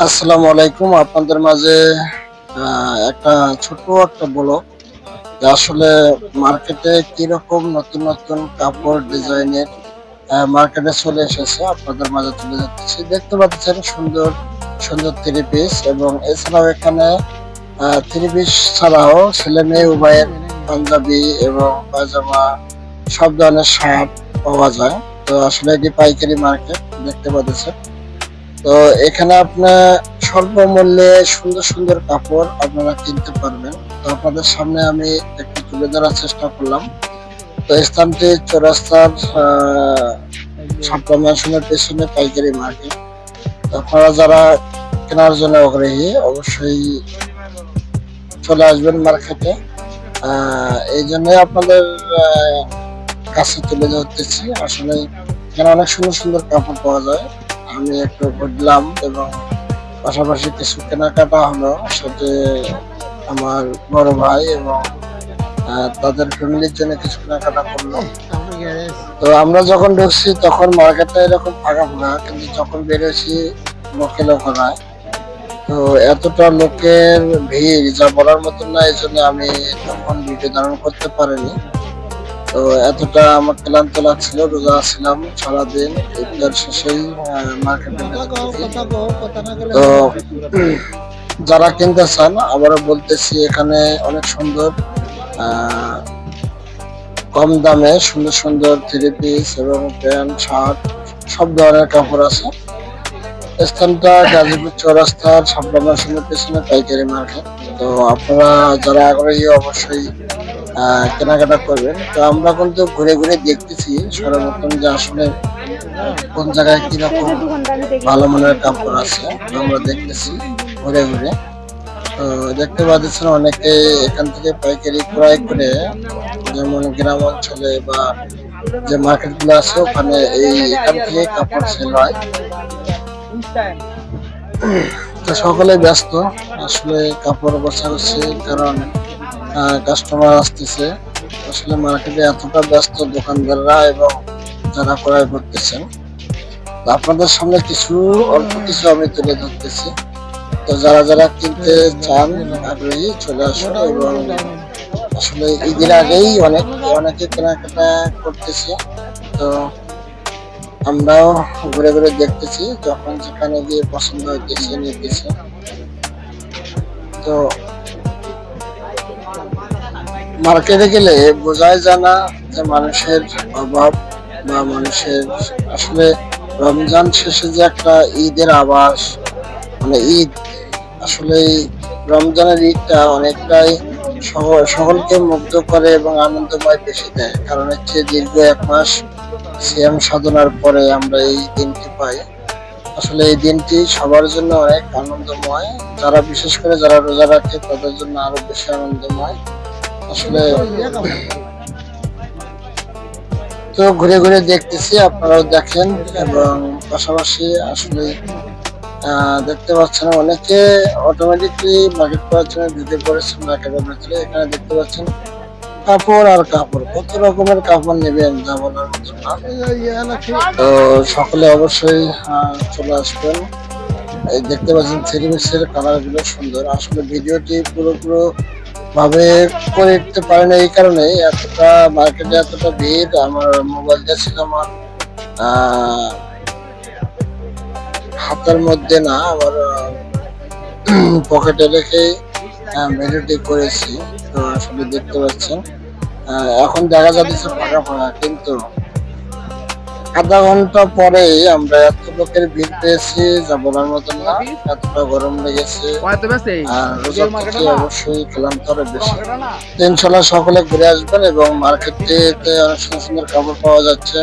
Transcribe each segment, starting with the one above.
আসসালামু আলাইকুম। আপনাদের মাঝে একটা ছোট্ট একটা ব্লগ যে আসলে মার্কেটে কিরকম নতুন নতুন কাপড় ডিজাইনের মার্কেটে চলে এসেছে আপনাদের মাঝে তুলে ধরতেছি। দেখতে পাচ্ছেন সুন্দর সুন্দর থ্রি পিস এবং এছাড়াও এখানে থ্রি পিস ছাড়াও ছেলে মেয়ে উভয়ের পাঞ্জাবি এবং পায়জামা সব ধরনের শার্ট পাওয়া যায়। তো আসলে এটি পাইকারি মার্কেট দেখতে পাচ্ছেন। তো এখানে আপনার স্বল্প মূল্যে সুন্দর সুন্দর কাপড় আপনারা কিনতে পারবেন। তো আপনাদের সামনে আমি একটু তুলে ধরার চেষ্টা করলাম। তো স্থানটি চৌরাস্তার শাপলা ম্যানশনের পেছনে পাইকারি মার্কেট। আপনারা যারা কেনার জন্য আগ্রহী অবশ্যই চলে আসবেন মার্কেটে। এই জন্য আপনাদের কাছে তুলে ধরতেছি। আসলে এখানে অনেক সুন্দর সুন্দর কাপড় পাওয়া যায়। আমি একটু ঘুরলাম এবং পাশাপাশি কিছু কেনাকাটা হলো সাথে আমার বড় ভাই এবং তাদের ফ্যামিলির জন্য কিছু কেনাকাটা করলো। তো আমরা যখন ঢুকছি তখন মার্কেটটা এরকম ফাঁকা ফাঁকা, কিন্তু যখন বেরোছি লোকে লোক নয়। তো এতটা লোকের ভিড় যা বলার মতন না, এই জন্য আমি তখন ভিডিও ধারণ করতে পারিনি। তো এতটা আমার ক্লান্ত লাগছিল, রোজা ছিলাম সারাদিন, ইফতার শেষেই মার্কেটে তো যারা কিনতে চান আবারও বলতেছি এখানে অনেক সুন্দর আহ, কম দামে সুন্দর সুন্দর থ্রি পিস এবং প্যান্ট শার্ট সব ধরনের কাপড় আছে। স্থানটা গাজীপুর চৌরাস্তার শাপলা ম্যানশনের পেছনে পাইকারি মার্কেট। তো আপনারা যারা আগ্রহী অবশ্যই কেনাকাটা করবেন। তো আমরা কিন্তু ঘুরে ঘুরে দেখতেছি সর্বপ্রথম যে আসলে কোন জায়গায় কিরকম ভালো মানের কাপড় আছে আমরা দেখতেছি ঘুরে ঘুরে। তো দেখতে পাচ্ছেন অনেকে এখান থেকে পাইকারি ক্রয় করে, যেমন গ্রাম অঞ্চলে বা যে মার্কেট গুলো আছে ওখানে এখান থেকে কাপড় সেল হয়। তো সকলে ব্যস্ত আসলে কাপড় বসাচ্ছে, কারণ কাস্টমার আসতেছে। আসলে মার্কেটে এতটা ব্যস্ত দোকানদাররা এবং যারা ক্রয় করতেছেন। তো আপনাদের সামনে কিছু অল্প কিছু আমি তুলে ধরতেছি। তো যারা যারা কিনতে চান আগ্রহী চলে আসুন। এবং আসলে ঈদের আগেই অনেকে কেনাকাটা করতেছে। তো আমরাও ঘুরে ঘুরে দেখতেছি, যখন যেখানে গিয়ে পছন্দ হইতেছে নিতেছে। তো মার্কেটে গেলে বোঝাই যায় না যে মানুষের অভাব বা মানুষের আসলে রমজান শেষে যে একটা ঈদের আভাস, মানে ঈদ আসলে এই রমজানের ঈদটা অনেকটাই সকলকে মুগ্ধ করে এবং আনন্দময় বেশি দেয়। কারণ হচ্ছে দীর্ঘ 1 মাস সিয়াম সাধনার পরে আমরা এই দিনটি পাই। আসলে এই দিনটি সবার জন্য অনেক আনন্দময়। যারা বিশেষ করে যারা রোজা রাখে তাদের জন্য আরো বেশি আনন্দময়। আসলে তো ঘুরে ঘুরে দেখতেছি, আপনারাও দেখেন। এবং পাশাপাশি আসলে দেখতে পাচ্ছেন অনেকে অটোমেটিকলি মার্কেট করার জন্য ঢুকে পড়েছে মার্কেটের ভেতরে। এখানে দেখতে পাচ্ছেন কাপড় আর কাপড়, কত রকমের কাপড় নেবেন যা বলার মতো না। তো সকলে অবশ্যই চলে আসবেন। এই দেখতে পাচ্ছেন থ্রি পিসের কালার গুলো সুন্দর। আসলে ভিডিওটি পুরো ভাবে করে উঠতে পারে না, এই কারণে এতটা মার্কেটে এতটা ভিড়। আমার মোবাইলটা ছিল আমার আহ হাতের মধ্যে না, আমার পকেটে রেখে ভিডিওটি করেছি। তো আসলে দেখতে পাচ্ছেন এখন দেখা যাচ্ছে ফাঁকা ফাঁকা, কিন্তু আধা ঘন্টা পরেই আমরা এত লোকের ভিড় পেয়েছি যা বলার মতন না। এতটা গরম লেগেছে আর রোজা থেকে অবশ্যই ক্লান্ত আরো বেশি। তো ইনশাল্লাহ সকলে ঘুরে আসবেন এবং মার্কেটটিতে অনেক সুন্দর সুন্দর কাপড় পাওয়া যাচ্ছে।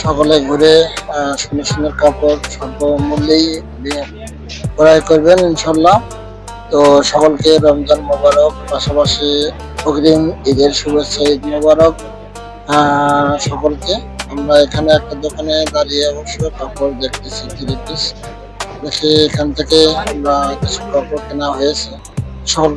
সকলে ঘুরে সুন্দর সুন্দর কাপড় স্বল্প মূল্যেই ক্রয় করবেন ইনশাল্লাহ। তো সকলকে রমজান মোবারক, পাশাপাশি অগ্রিম ঈদের শুভেচ্ছা, ঈদ মোবারক সকলকে। আমরা এখানে একটা দোকানে দাঁড়িয়ে অবশ্য কাপড় দেখতেছি থ্রি পিস দেখে, এখান থেকে আমরা কিছু কাপড় কেনা হয়েছে সকল।